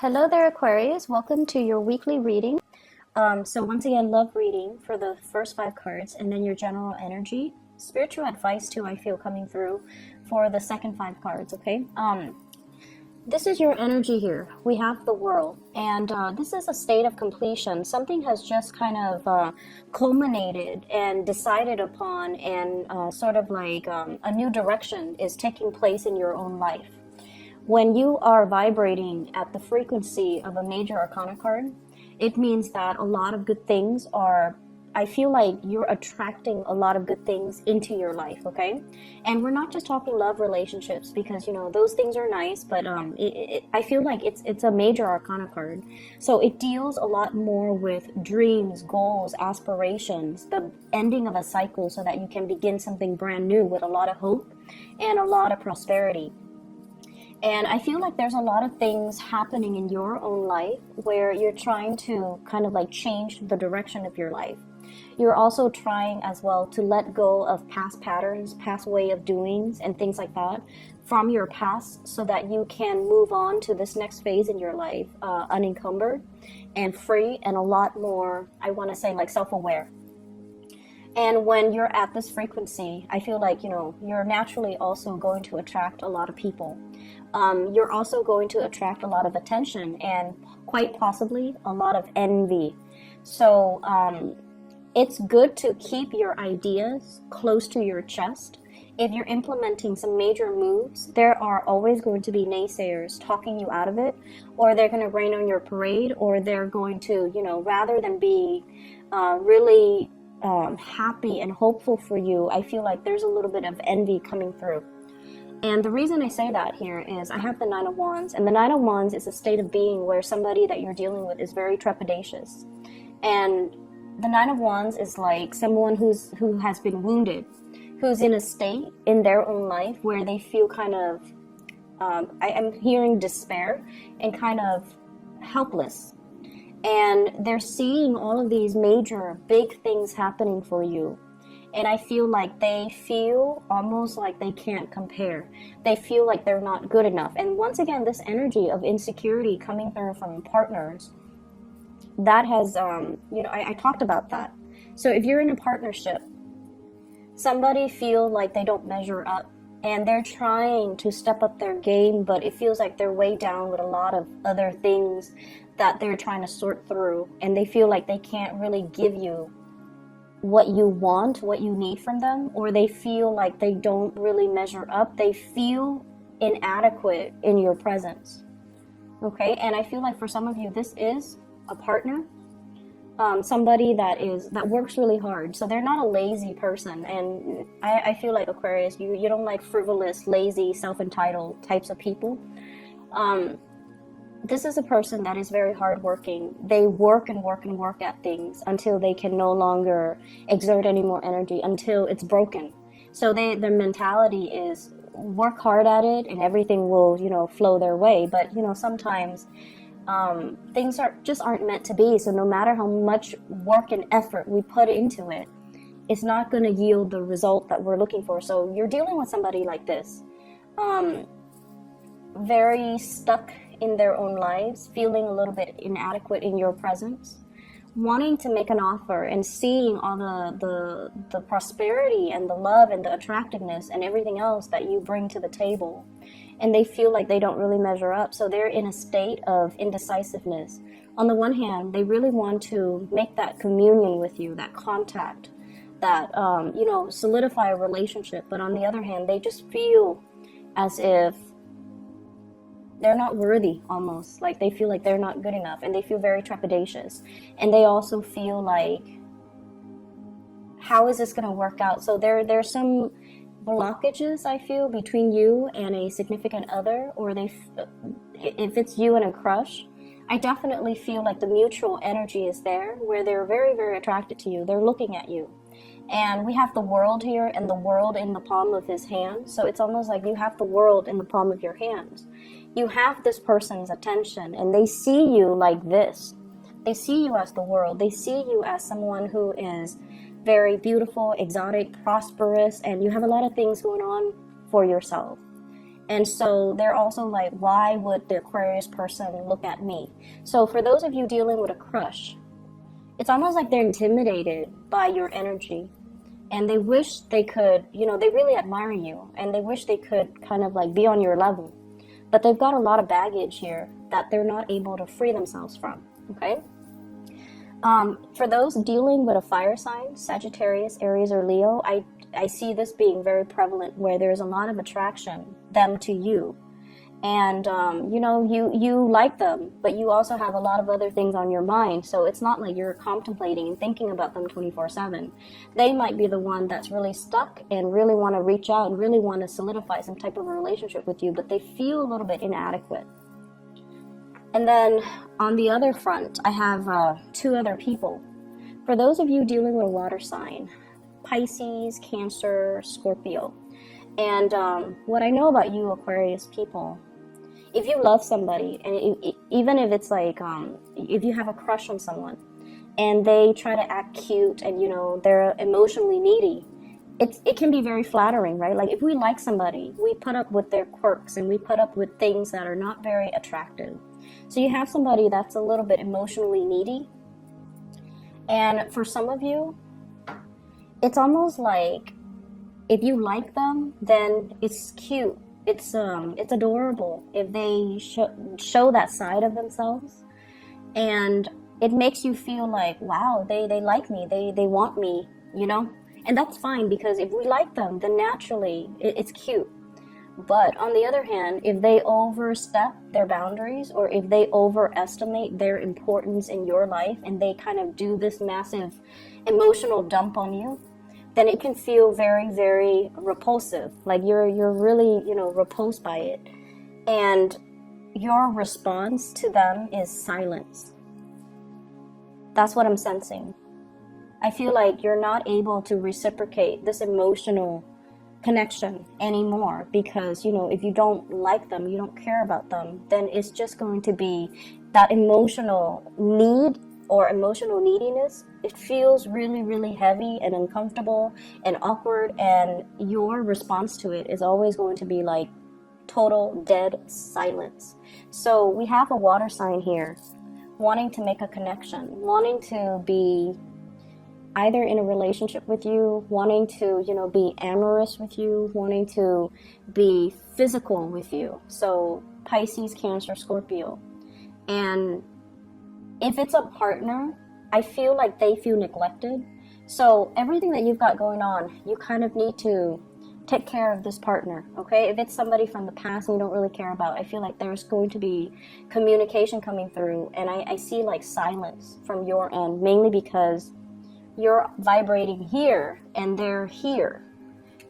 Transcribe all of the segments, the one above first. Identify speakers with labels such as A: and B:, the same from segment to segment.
A: Hello there, Aquarius. Welcome to your weekly reading. So once again, love reading for the first 5 cards and then your general energy. Spiritual advice too, I feel, coming through for the second 5 cards, okay? This is your energy here. We have the world, and this is a state of completion. Something has just kind of culminated and decided upon, and sort of like a new direction is taking place in your own life. When you are vibrating at the frequency of a major arcana card, it means that a lot of good things are, I feel like you're attracting a lot of good things into your life, okay? And we're not just talking love relationships, because, you know, those things are nice, but I feel like it's a major arcana card. So it deals a lot more with dreams, goals, aspirations, the ending of a cycle so that you can begin something brand new with a lot of hope and a lot of prosperity. And I feel like there's a lot of things happening in your own life where you're trying to kind of like change the direction of your life. You're also trying as well to let go of past patterns, past way of doings, and things like that from your past so that you can move on to this next phase in your life unencumbered and free and a lot more, I want to say, like self-aware. And when you're at this frequency, I feel like, you know, you're naturally also going to attract a lot of people. You're also going to attract a lot of attention and quite possibly a lot of envy. So it's good to keep your ideas close to your chest. If you're implementing some major moves, there are always going to be naysayers talking you out of it, or they're going to rain on your parade, or they're going to, you know, rather than be really happy and hopeful for you, I feel like there's a little bit of envy coming through. And the reason I say that here is I have the 9 of Wands, and the 9 of Wands is a state of being where somebody that you're dealing with is very trepidatious. And the 9 of Wands is like someone who has been wounded, who's in a state in their own life where they feel kind of, I'm hearing despair and kind of helpless. And they're seeing all of these major, big things happening for you. And I feel like they feel almost like they can't compare. They feel like they're not good enough. And once again, this energy of insecurity coming through from partners, that has, you know, I talked about that. So if you're in a partnership, somebody feel like they don't measure up and they're trying to step up their game, but it feels like they're way down with a lot of other things that they're trying to sort through, and they feel like they can't really give you what you want, what you need from them, or they feel like they don't really measure up. They feel inadequate in your presence. Okay, and I feel like for some of you, this is a partner, somebody that works really hard. So they're not a lazy person, and I feel like Aquarius, you don't like frivolous, lazy, self-entitled types of people. This is a person that is very hardworking. They work and work and work at things until they can no longer exert any more energy, until it's broken. So their mentality is work hard at it and everything will, you know, flow their way. But, you know, sometimes things aren't meant to be. So no matter how much work and effort we put into it, it's not going to yield the result that we're looking for. So you're dealing with somebody like this, very stuck in their own lives, feeling a little bit inadequate in your presence, wanting to make an offer and seeing all the prosperity and the love and the attractiveness and everything else that you bring to the table, and they feel like they don't really measure up. So they're in a state of indecisiveness. On the one hand, they really want to make that communion with you, that contact, that you know, solidify a relationship, but on the other hand, they just feel as if they're not worthy, almost like they feel like they're not good enough, and they feel very trepidatious. And they also feel like, how is this going to work out? So there's some blockages, I feel, between you and a significant other, or if it's you and a crush, I definitely feel like the mutual energy is there where they're very, very attracted to you. They're looking at you. And we have the world here, and the world in the palm of his hand. So it's almost like you have the world in the palm of your hands. You have this person's attention, and they see you like this. They see you as the world. They see you as someone who is very beautiful, exotic, prosperous, and you have a lot of things going on for yourself. And so they're also like, why would the Aquarius person look at me? So for those of you dealing with a crush, it's almost like they're intimidated by your energy. And they wish they could, they really admire you. And they wish they could kind of like be on your level. But they've got a lot of baggage here that they're not able to free themselves from, okay? For those dealing with a fire sign, Sagittarius, Aries, or Leo, I see this being very prevalent where there's a lot of attraction, them to you. And, you like them, but you also have a lot of other things on your mind. So it's not like you're contemplating and thinking about them 24/7. They might be the one that's really stuck and really want to reach out and really want to solidify some type of a relationship with you, but they feel a little bit inadequate. And then on the other front, I have 2 other people. For those of you dealing with a water sign, Pisces, Cancer, Scorpio. And what I know about you Aquarius people, if you love somebody, and even if it's like, if you have a crush on someone, and they try to act cute and, they're emotionally needy, it can be very flattering, right? Like if we like somebody, we put up with their quirks and we put up with things that are not very attractive. So you have somebody that's a little bit emotionally needy. And for some of you, it's almost like if you like them, then it's cute. It's adorable if they show that side of themselves, and it makes you feel like, wow, they like me, they want me, and that's fine, because if we like them, then naturally it's cute. But on the other hand, if they overstep their boundaries, or if they overestimate their importance in your life, and they kind of do this massive emotional dump on you, then it can feel very, very repulsive. Like you're really, repulsed by it. And your response to them is silence. That's what I'm sensing. I feel like you're not able to reciprocate this emotional connection anymore, because, if you don't like them, you don't care about them, then it's just going to be that emotional need or emotional neediness. It feels really, really heavy and uncomfortable and awkward, and your response to it is always going to be like total dead silence. So we have a water sign here wanting to make a connection, wanting to be either in a relationship with you, wanting to, be amorous with you, wanting to be physical with you. So Pisces, Cancer, Scorpio. And if it's a partner, I feel like they feel neglected. So everything that you've got going on, you kind of need to take care of this partner, okay? If it's somebody from the past and you don't really care about, I feel like there's going to be communication coming through. And I see like silence from your end, mainly because you're vibrating here and they're here.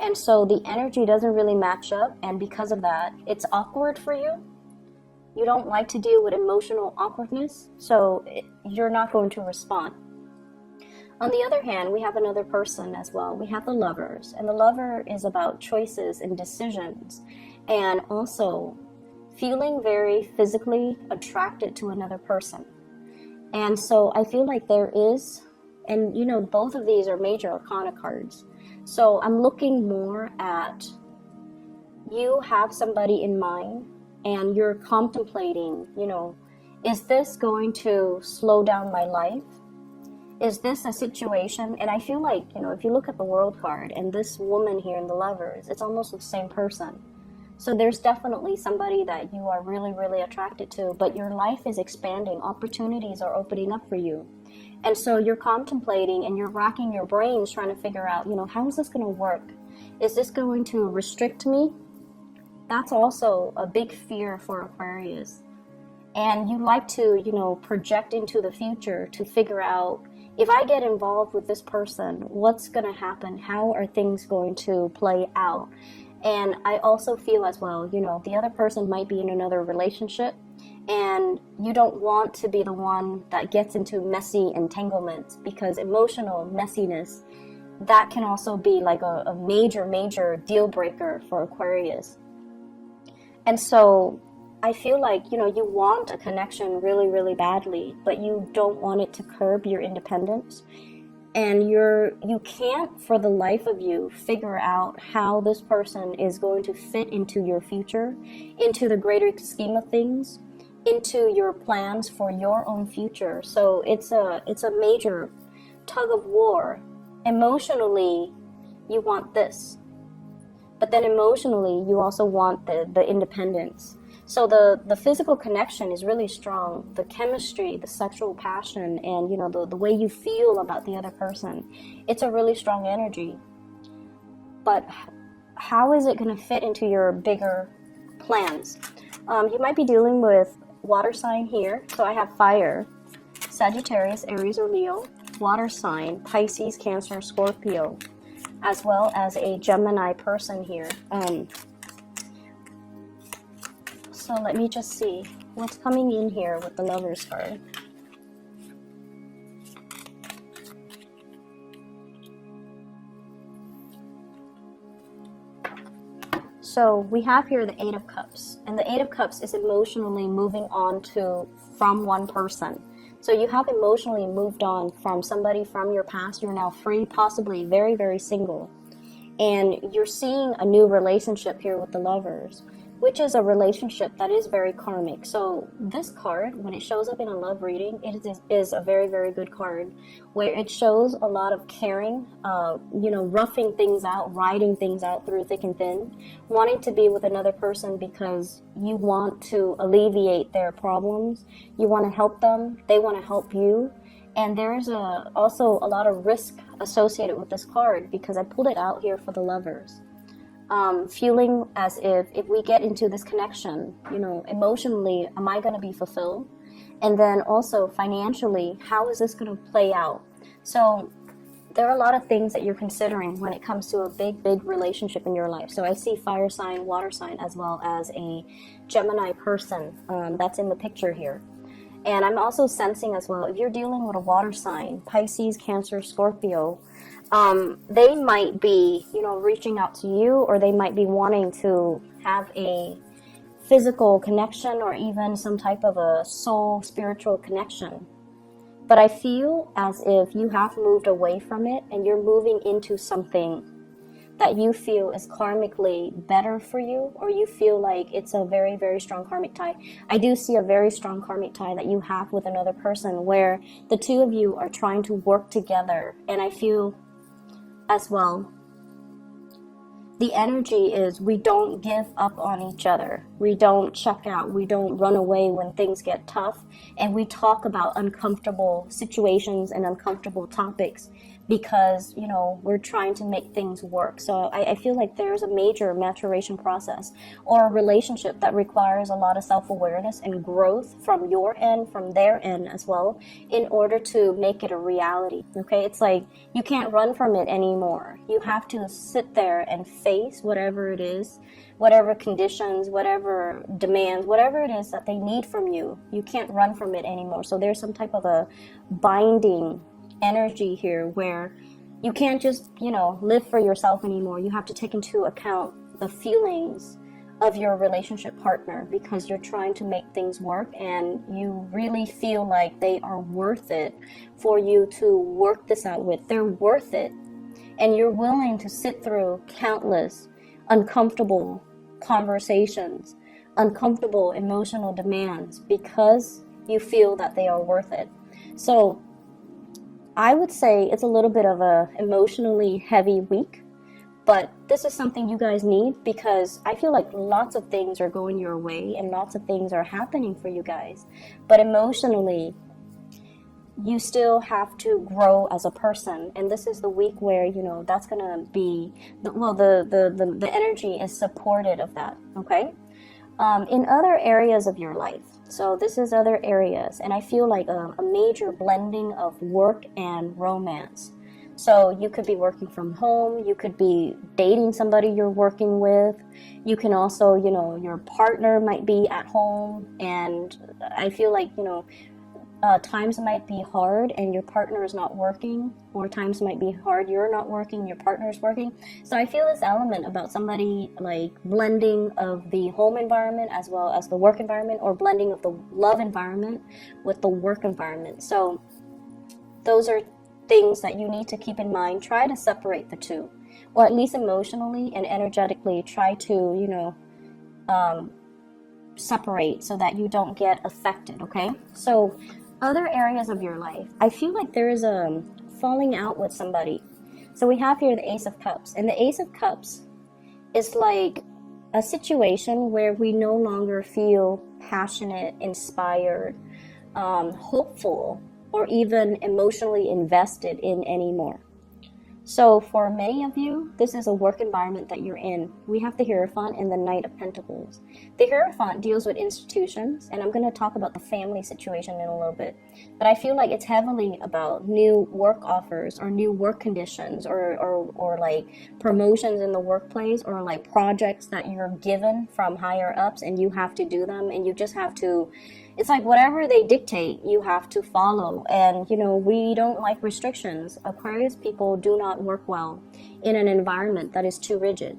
A: And so the energy doesn't really match up. And because of that, it's awkward for you. You don't like to deal with emotional awkwardness, so you're not going to respond. On the other hand, we have another person as well. We have the Lovers, and the Lover is about choices and decisions, and also feeling very physically attracted to another person. And so I feel like there is, and both of these are major arcana cards. So I'm looking more at, you have somebody in mind, and you're contemplating, is this going to slow down my life? Is this a situation? And I feel like, if you look at the World card and this woman here in the Lovers, it's almost the same person. So there's definitely somebody that you are really, really attracted to, but your life is expanding. Opportunities are opening up for you. And so you're contemplating and you're racking your brains trying to figure out, how is this going to work? Is this going to restrict me? That's also a big fear for Aquarius. And you like to, project into the future to figure out, if I get involved with this person, what's going to happen? How are things going to play out? And I also feel as well, the other person might be in another relationship, and you don't want to be the one that gets into messy entanglements, because emotional messiness, that can also be like a major, major deal breaker for Aquarius. And so I feel like, you want a connection really, really badly, but you don't want it to curb your independence. and you can't for the life of you figure out how this person is going to fit into your future, into the greater scheme of things, into your plans for your own future. So it's a major tug of war. Emotionally, you want this, but then emotionally you also want the independence. So the physical connection is really strong, the chemistry, the sexual passion, and the way you feel about the other person, it's a really strong energy. But how is it going to fit into your bigger plans? You might be dealing with water sign here. So I have fire, Sagittarius, Aries, or Leo, water sign, Pisces, Cancer, Scorpio, as well as a Gemini person here. So let me just see what's coming in here with the Lovers card. So we have here the Eight of Cups, and the Eight of Cups is emotionally moving on from one person. So you have emotionally moved on from somebody from your past. You're now free, possibly very, very single. And you're seeing a new relationship here with the Lovers, which is a relationship that is very karmic. So this card, when it shows up in a love reading, it is a very, very good card, where it shows a lot of caring, roughing things out, riding things out through thick and thin, wanting to be with another person because you want to alleviate their problems, you want to help them, they want to help you. And there's also a lot of risk associated with this card, because I pulled it out here for the Lovers. Feeling as if we get into this connection, emotionally, am I going to be fulfilled? And then also financially, how is this going to play out? So there are a lot of things that you're considering when it comes to a big, big relationship in your life. So I see fire sign, water sign, as well as a Gemini person that's in the picture here. And I'm also sensing as well, if you're dealing with a water sign, Pisces, Cancer, Scorpio, they might be, reaching out to you, or they might be wanting to have a physical connection, or even some type of a soul spiritual connection. But I feel as if you have moved away from it, and you're moving into something that you feel is karmically better for you, or you feel like it's a very, very strong karmic tie. I do see a very strong karmic tie that you have with another person, where the two of you are trying to work together. And I feel as well, the energy is, we don't give up on each other. We don't check out. We don't run away when things get tough. And we talk about uncomfortable situations and uncomfortable topics, because, we're trying to make things work. So I feel like there's a major maturation process, or a relationship that requires a lot of self-awareness and growth from your end, from their end as well, in order to make it a reality. Okay, it's like you can't run from it anymore. You have to sit there and face whatever it is, whatever conditions, whatever demands, whatever it is that they need from you. You can't run from it anymore. So there's some type of a binding energy here, where you can't just, live for yourself anymore. You have to take into account the feelings of your relationship partner, because you're trying to make things work, and you really feel like they are worth it for you to work this out with. They're worth it. And you're willing to sit through countless uncomfortable conversations, uncomfortable emotional demands, because you feel that they are worth it. So I would say it's a little bit of a emotionally heavy week, but this is something you guys need, because I feel like lots of things are going your way and lots of things are happening for you guys. But emotionally, you still have to grow as a person, and this is the week where that's gonna be the energy is supported of that. Okay, in other areas of your life. So this is other areas, and I feel like a major blending of work and romance. So you could be working from home, you could be dating somebody you're working with, you can also, your partner might be at home, and I feel like, times might be hard and your partner is not working, or times might be hard, you're not working, your partner is working. So I feel this element about somebody like blending of the home environment as well as the work environment, or blending of the love environment with the work environment. So those are things that you need to keep in mind, try to separate the two, or at least emotionally and energetically try to, separate so that you don't get affected, okay? So other areas of your life, I feel like there is a falling out with somebody. So we have here the Ace of Cups, and the Ace of Cups is like a situation where we no longer feel passionate, inspired, hopeful, or even emotionally invested in anymore. So for many of you, this is a work environment that you're in. We have the Hierophant and the Knight of Pentacles. The Hierophant deals with institutions, and I'm going to talk about the family situation in a little bit. But I feel like it's heavily about new work offers or new work conditions or like promotions in the workplace, or like projects that you're given from higher ups and you have to do them, and you just have to, it's like whatever they dictate, you have to follow. And, we don't like restrictions. Aquarius people do not work well in an environment that is too rigid.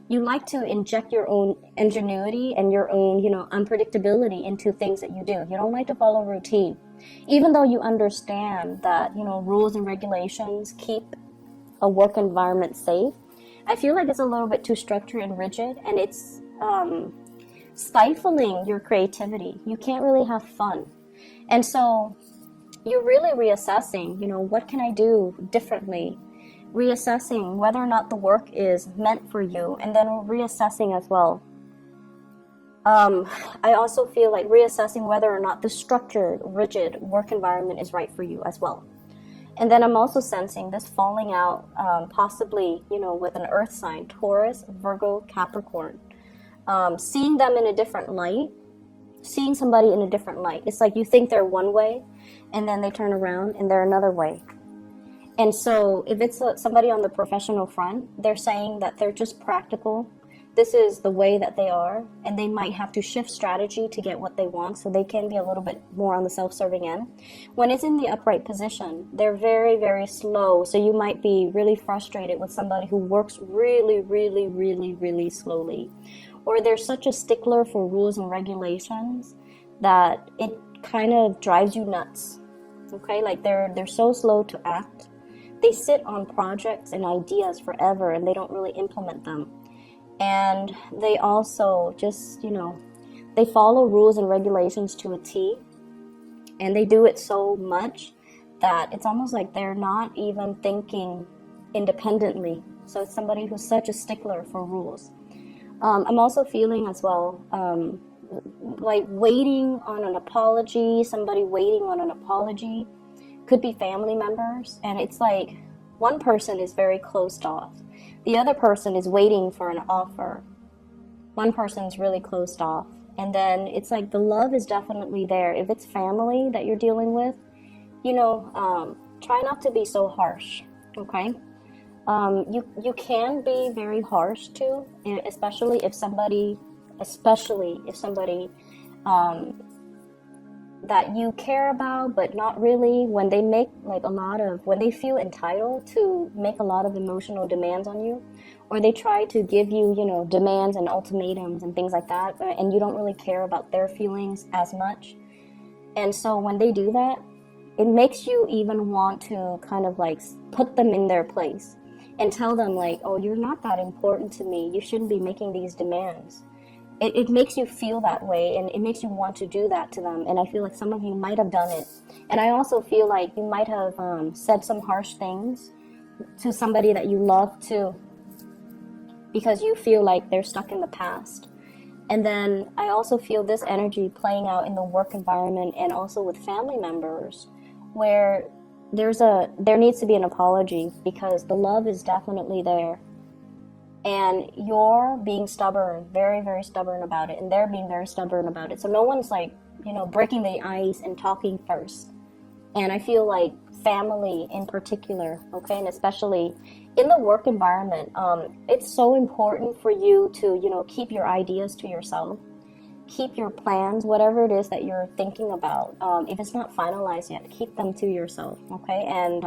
A: You like to inject your own ingenuity and your own, unpredictability into things that you do. You don't like to follow routine. Even though you understand that, rules and regulations keep a work environment safe, I feel like it's a little bit too structured and rigid, and it's stifling your creativity. You can't really have fun. And so you're really reassessing, what can I do differently? Reassessing whether or not the work is meant for you, and then reassessing as well. I also feel like reassessing whether or not the structured, rigid work environment is right for you as well. And then I'm also sensing this falling out, possibly, with an earth sign, Taurus, Virgo, Capricorn. Seeing them in a different light, seeing somebody in a different light. It's like you think they're one way, and then they turn around and they're another way. And so if it's somebody on the professional front, they're saying that they're just practical. This is the way that they are, and they might have to shift strategy to get what they want, so they can be a little bit more on the self-serving end. When it's in the upright position, they're very, very slow, so you might be really frustrated with somebody who works really, really, really, really slowly. Or they're such a stickler for rules and regulations that it kind of drives you nuts. Okay, like they're so slow to act. They sit on projects and ideas forever, and they don't really implement them. And they also just, they follow rules and regulations to a T, and they do it so much that it's almost like they're not even thinking independently. So it's somebody who's such a stickler for rules. I'm also feeling as well, like waiting on an apology, somebody waiting on an apology. Could be family members, and it's like one person is very closed off. The other person is waiting for an offer. One person is really closed off. And then it's like the love is definitely there. If it's family that you're dealing with, try not to be so harsh, okay? You can be very harsh too, especially if somebody that you care about, but not really, when they make when they feel entitled to make a lot of emotional demands on you, or they try to give you, demands and ultimatums and things like that, and you don't really care about their feelings as much. And so when they do that, it makes you even want to kind of like put them in their place and tell them like, oh, you're not that important to me. You shouldn't be making these demands. It makes you feel that way, and it makes you want to do that to them. And I feel like some of you might have done it. And I also feel like you might have said some harsh things to somebody that you love too, because you feel like they're stuck in the past. And then I also feel this energy playing out in the work environment and also with family members, where there needs to be an apology, because the love is definitely there. And you're being stubborn, very, very stubborn about it, and they're being very stubborn about it. So no one's like, breaking the ice and talking first. And I feel like family in particular, okay, and especially in the work environment, it's so important for you to, keep your ideas to yourself, keep your plans, whatever it is that you're thinking about. If it's not finalized yet, keep them to yourself, okay? And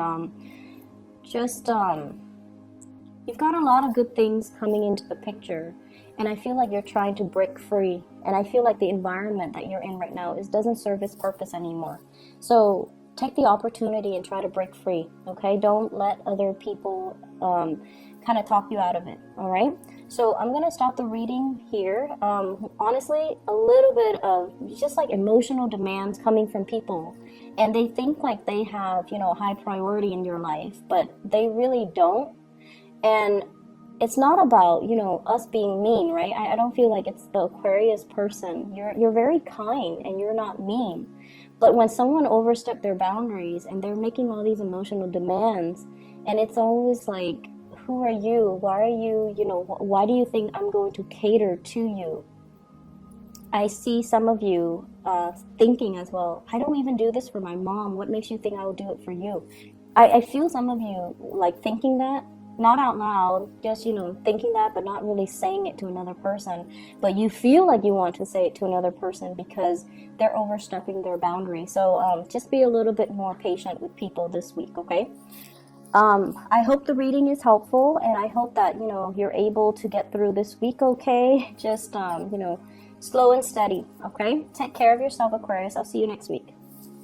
A: you've got a lot of good things coming into the picture, and I feel like you're trying to break free. And I feel like the environment that you're in right now doesn't serve its purpose anymore. So take the opportunity and try to break free, okay? Don't let other people kind of talk you out of it, all right? So I'm gonna stop the reading here. Honestly, a little bit of just like emotional demands coming from people, and they think like they have, you know, high priority in your life, but they really don't. And it's not about, you know, us being mean, right? I don't feel like it's the Aquarius person. You're very kind and you're not mean. But when someone oversteps their boundaries and they're making all these emotional demands, and it's always like, who are you? Why are you, you know, why do you think I'm going to cater to you? I see some of you thinking as well, I don't even do this for my mom. What makes you think I will do it for you? I feel some of you like thinking that, not out loud, just, you know, thinking that, but not really saying it to another person. But you feel like you want to say it to another person because they're overstepping their boundary. So just be a little bit more patient with people this week, okay? I hope the reading is helpful, and I hope that, you know, you're able to get through this week okay. Just, you know, slow and steady, okay? Take care of yourself, Aquarius. I'll see you next week.